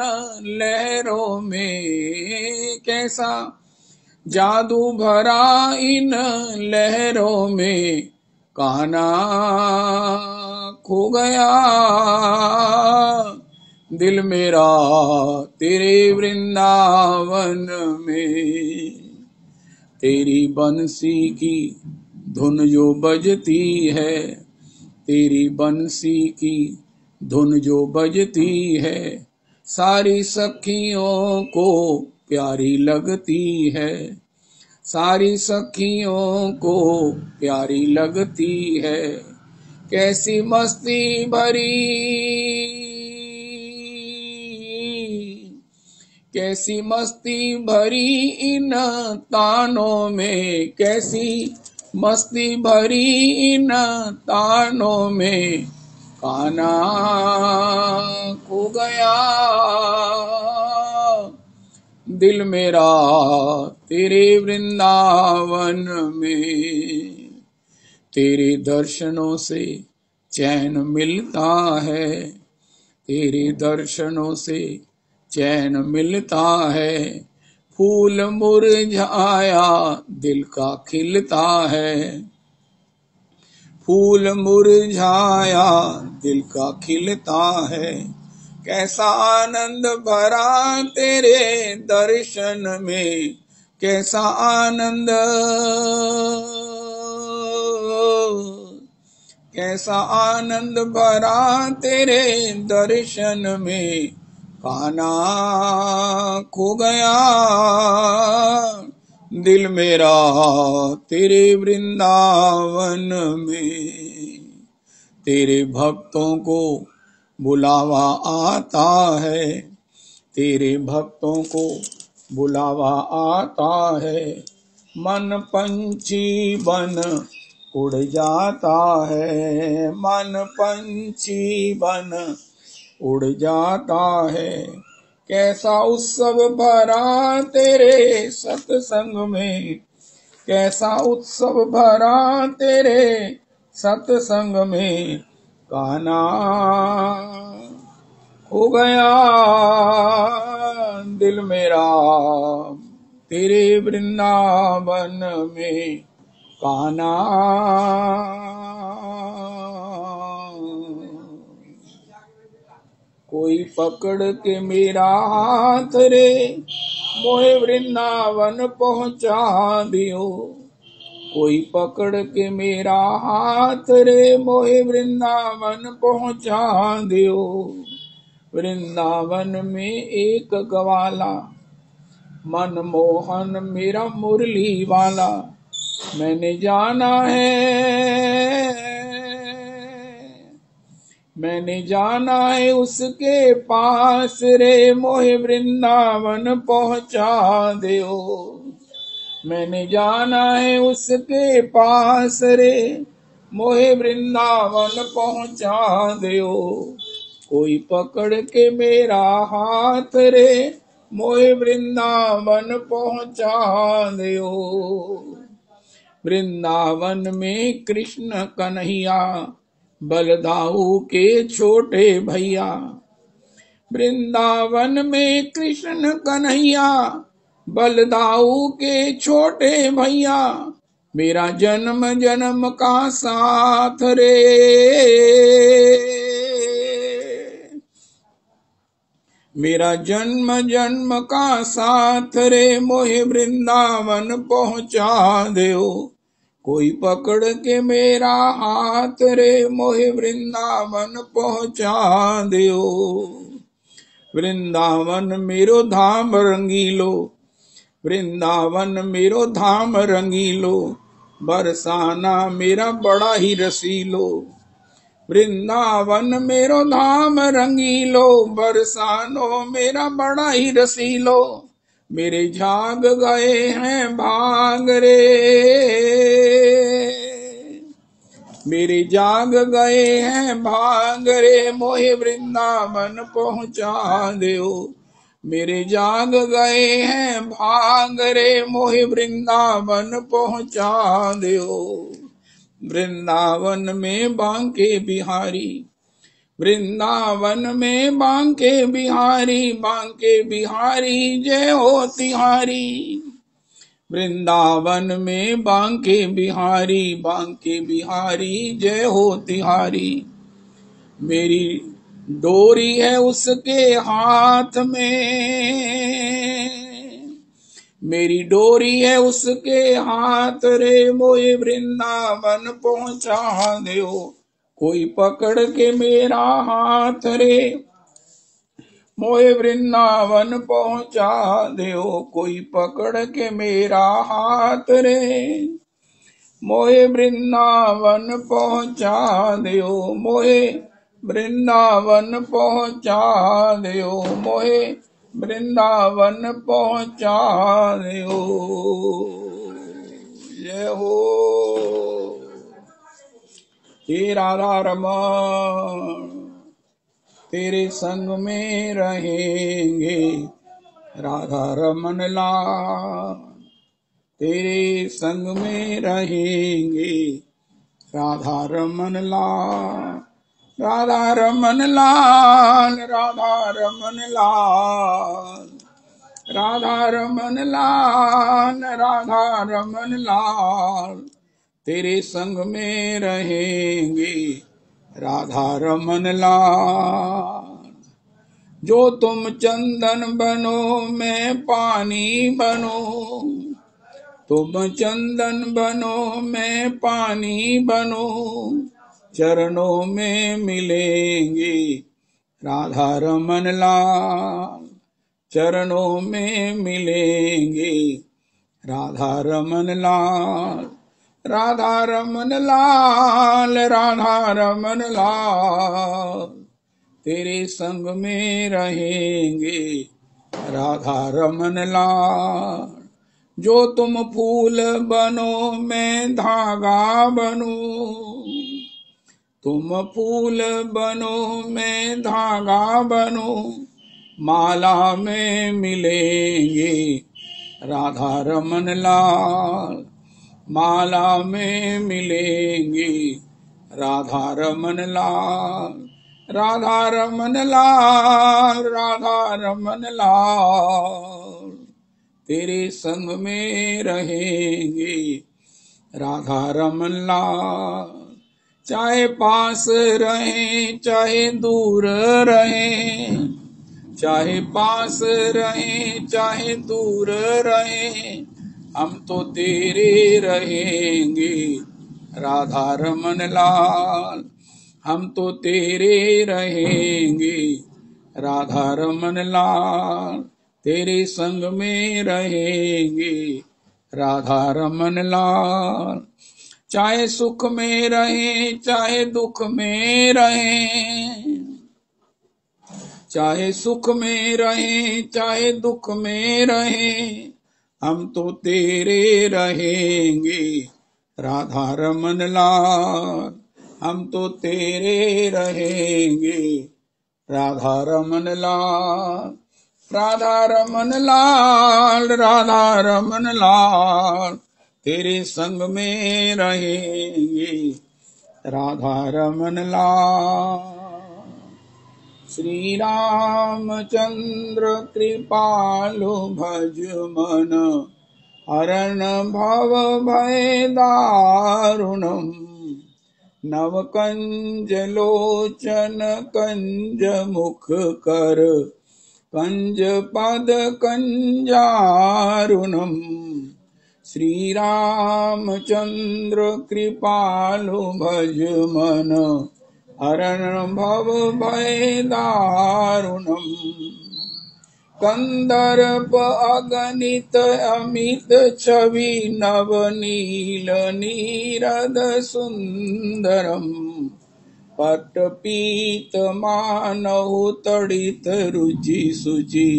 लहरों में, कैसा जादू भरा इन लहरों में कान्हा। खो गया दिल मेरा तेरे वृंदावन में। तेरी बंसी की धुन जो बजती है, तेरी बंसी की धुन जो बजती है, सारी सखियों को प्यारी लगती है, सारी सखियों को प्यारी लगती है। कैसी मस्ती भरी, कैसी मस्ती भरी इन तानों में, कैसी मस्ती भरी इन तानों में कान्हा खो गया। दिल मेरा तेरे वृंदावन में, तेरे दर्शनों से चैन मिलता है, तेरे दर्शनों से चैन मिलता है। फूल मुरझाया दिल का खिलता है, फूल मुरझाया दिल का खिलता है। कैसा आनंद भरा तेरे दर्शन में, कैसा आनंद, कैसा आनंद भरा तेरे दर्शन में, कान्हा खो गया। दिल मेरा तेरे वृंदावन में, तेरे भक्तों को बुलावा आता है, तेरे भक्तों को बुलावा आता है। मन पंछी बन उड़ जाता है, मन पंछी बन उड़ जाता है। कैसा उत्सव भरा तेरे सत्संग में, कैसा उत्सव भरा तेरे सत्संग में, कान्हा हो गया। दिल मेरा तेरे वृंदावन में, कान्हा। कोई पकड़ के मेरा हाथ रे, मोहे वृंदावन पहुंचा दियो। कोई पकड़ के मेरा हाथ रे, मोहे वृंदावन पहुंचा दियो। वृंदावन में एक ग्वाला, मनमोहन मेरा मुरली वाला। मैंने जाना है, मैंने जाना है उसके पास रे, मोहे वृंदावन पहुंचा दियो। मैंने जाना है उसके पास रे, मोहे वृंदावन पहुंचा दियो। कोई पकड़ के मेरा हाथ रे, मोहे वृंदावन पहुंचा दियो। वृंदावन में कृष्ण कन्हैया, बलदाऊ के छोटे भैया। वृंदावन में कृष्ण कन्हैया, बलदाऊ के छोटे भैया। मेरा जन्म जन्म का साथ रे, मेरा जन्म जन्म का साथ रे, मोहे वृंदावन पहुंचा दियो। कोई पकड़ के मेरा हाथ रे, मोहे वृंदावन पहुंचा दियो। वृंदावन मेरो धाम रंगीलो, वृंदावन मेरो धाम रंगीलो। बरसाना मेरा बड़ा ही रसीलो, वृंदावन मेरो धाम रंगीलो। बरसानो मेरा बड़ा ही रसीलो। मेरे झाग गए हैं भाग रे, मेरे जाग गए हैं भाग रे, मोहे वृंदावन पहुंचा दियो। मेरे जाग गए हैं भाग रे, मोहे वृंदावन पहुंचा दियो। वृंदावन में बांके बिहारी, वृंदावन में बांके बिहारी, बांके बिहारी जय हो तिहारी। वृंदावन में बांके बिहारी, बांके बिहारी जय हो तिहारी। मेरी डोरी है उसके हाथ में, मेरी डोरी है उसके हाथ रे, मोहे वृंदावन पहुंचा दियो। कोई पकड़ के मेरा हाथ रे, मोहे वृंदावन पहुंचा दियो। कोई पकड़ के मेरा हाथ रे, मोहे वृंदावन पहुंचा दियो। मोहे वृंदावन पहुंचा दियो, मोहे वृंदावन पहुंचा दियो। जय हो। हे राधा रमण तेरे संग में रहेंगे, राधा रमन लाल तेरे संग में रहेंगे, राधा रमन लाल, राधा रमन लाल, राधा रमन लाल, राधा रमन लाल, राधा रमन लाल तेरे संग में रहेंगे, राधा रमन लाल। जो तुम चंदन बनो मैं पानी बनो, तुम चंदन बनो मैं पानी बनो, चरणों में मिलेंगे, राधा रमन लाल चरणों में मिलेंगे, राधा रमन लाल, राधा रमन लाल, राधा रमन लाल तेरे संग में रहेंगे, राधा रमन लाल। जो तुम फूल बनो मैं धागा बनो, तुम फूल बनो मैं धागा बनो, माला में मिलेंगे, राधा रमन लाल माला में मिलेंगे, राधा रमन लाल, राधा रमन लाल, राधा रमन लाल तेरे संग में रहेंगे, राधा रमन लाल। चाहे पास रहें चाहे दूर रहें, चाहे पास रहें चाहे दूर रहें, हम तो तेरे रहेंगे, राधा रमन लाल हम तो तेरे रहेंगे, राधा रमन लाल तेरे संग में रहेंगे, राधा रमन लाल। चाहे सुख में रहें चाहे दुख में रहें, चाहे सुख में रहें चाहे दुख में रहें, हम तो तेरे रहेंगे, राधा रमन लाल हम तो तेरे रहेंगे, राधा रमन लाल, राधा रमन लाल, राधा रमन लाल तेरे संग में रहेंगे, राधा रमन लाल। श्री रामचंद्र कृपालु भज मन, हरण भव भय दारुणम्, नव कंज लोचन कंज मुख कर, कंज पद कंजारुणम्। श्री रामचंद्र कृपालु भज मन, हरण भव भय दारुणम्, कंदर्प अगणित अमित छवि नवनील नीरद सुंदरम्, पट्टपीत मानहु तडित रुचि शुचि,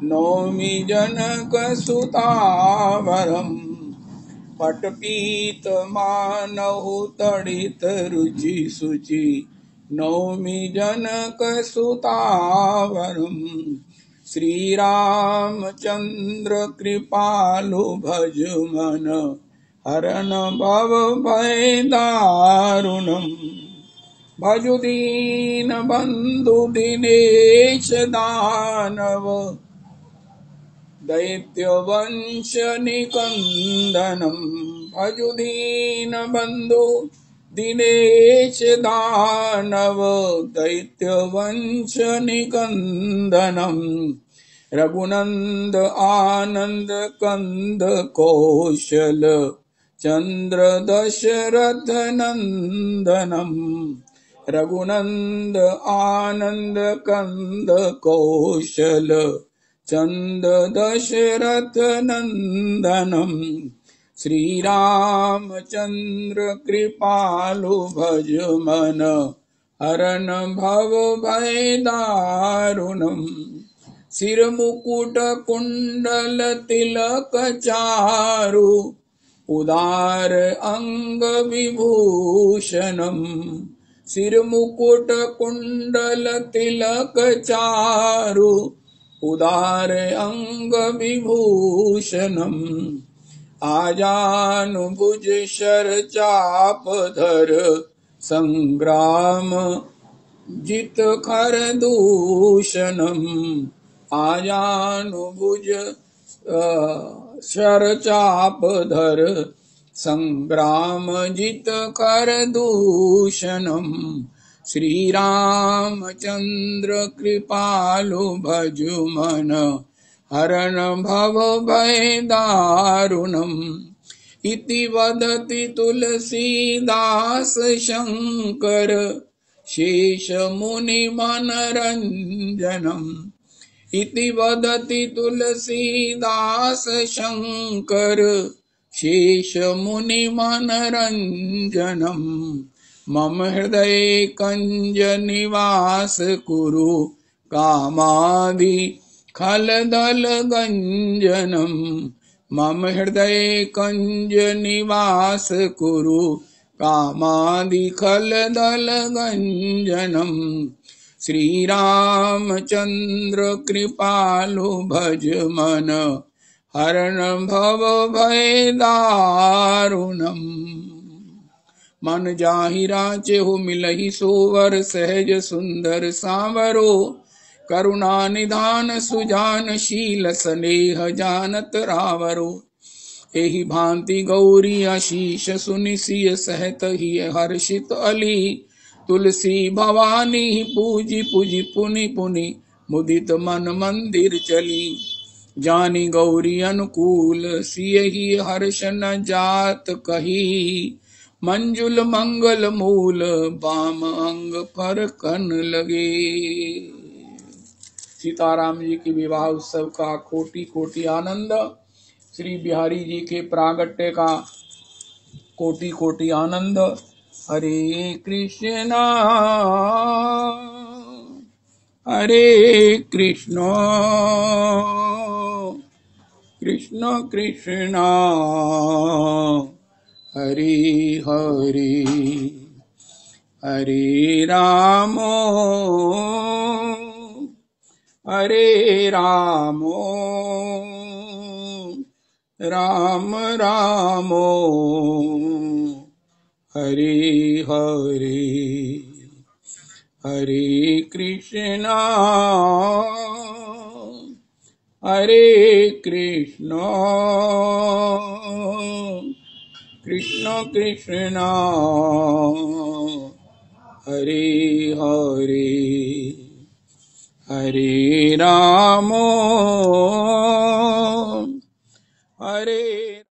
नौमि जनक सुतावरम्, पट्टपीत मानहु तडित रुचि शुचि, नौमि जनक सुतावरम्। श्री रामचंद्र कृपालु भज मन, हरण भव भय दारुणम्, भजु दीन बंधु दिनेश दानव, दैत्य वंश निकंदनम्, भजु दीन बंधु दिनेश दानव, दैत्य वंश निकंदनम्, रघुनंद आनंद कंद कौशल, चंद्र दशरथ नंदनम्, रघुनंद आनंद कंद कौशल, चंद दशरथ नंदनम्। श्री रामचंद्र कृपालु भज मन, हरण भव भय दारुणम्, सिर मुकुट कुंडल तिलक चारु, उदार अंग विभूषणम सिर मुकुट कुंडल तिलक चारु उदार अंग विभूषणम आजानुभुज शर चाप धर संग्राम जित खर दूषणम आजानुभुज शर चाप धर संग्राम जित कर दूषणम श्री रामचंद्र कृपालु भजु मन हरण भव भय दारुणम इति वदति तुलसीदास शंकर शेष मुनि मनरंजनम इति वदति तुलसीदास शंकर शेष मुनि मनरंजनम मम हृदय कंज निवास कुरु कामादि खलदल गंजनम मम हृदय कंज निवास कुरु कामादि खलदल गंजनम श्री रामचंद्र कृपालु भज मन हरण भव भय दारुणम मन जाहि राचेहु मिलहि सोवर सहज सुंदर सांवरो करुणा निधान सुजान शील स्नेह जानत रावरो एहि भांति गौरी आशीष सुनि सिय सहत ही हर्षित अली तुलसी भवानी पूजी पूजी पुनि पुनि मुदित मन मंदिर चली जानी गौरी अनुकूल सिय ही हर्ष न जात कही मंजुल मंगल मूल बाम अंग पर कन लगे। सीताराम जी के विवाह उत्सव का कोटि कोटि आनंद, श्री बिहारी जी के प्रागट्य का कोटि कोटि आनंद। हरे कृष्णा कृष्ण कृष्णा हरे हरे हरे राम राम राम हरे हरे हरे कृष्णा कृष्ण कृष्णा हरे हरे हरे राम